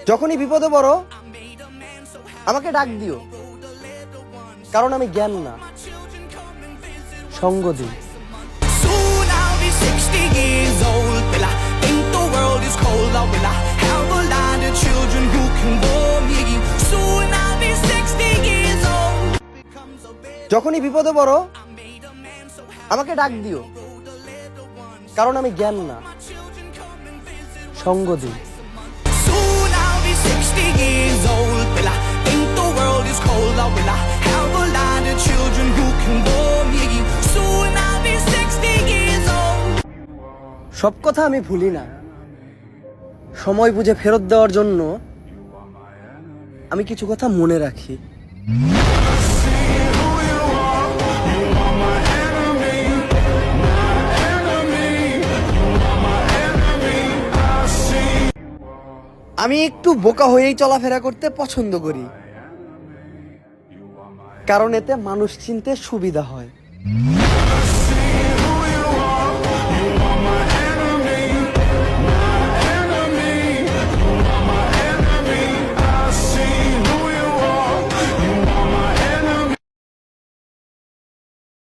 যখনই বিপদে পড়ো আমাকে ডাক দিও, কারণ আমি জ্ঞান না, সঙ্গ দিই। Soon I'll be 60 years old. Will I think the world is cold, or will I have a lot of children who can bore me? Soon I'll be 60 years old. যখনই বিপদে পড়ো আমাকে ডাক দিও, কারণ আমি জ্ঞান না, সঙ্গ দিই। Soon I'll be 60 years old. Will I think the world is cold, or will I have a lot of children who can bore me? Soon I'll be 60 years old. সব কথা আমি ভুলি না, সময় বুঝে ফেরত দেওয়ার জন্য আমি কিছু কথা মনে রাখি। আমি একটু বোকা হয়েই চলাফেরা করতে পছন্দ করি, কারণ এতে মানুষ চিনতে সুবিধা হয়।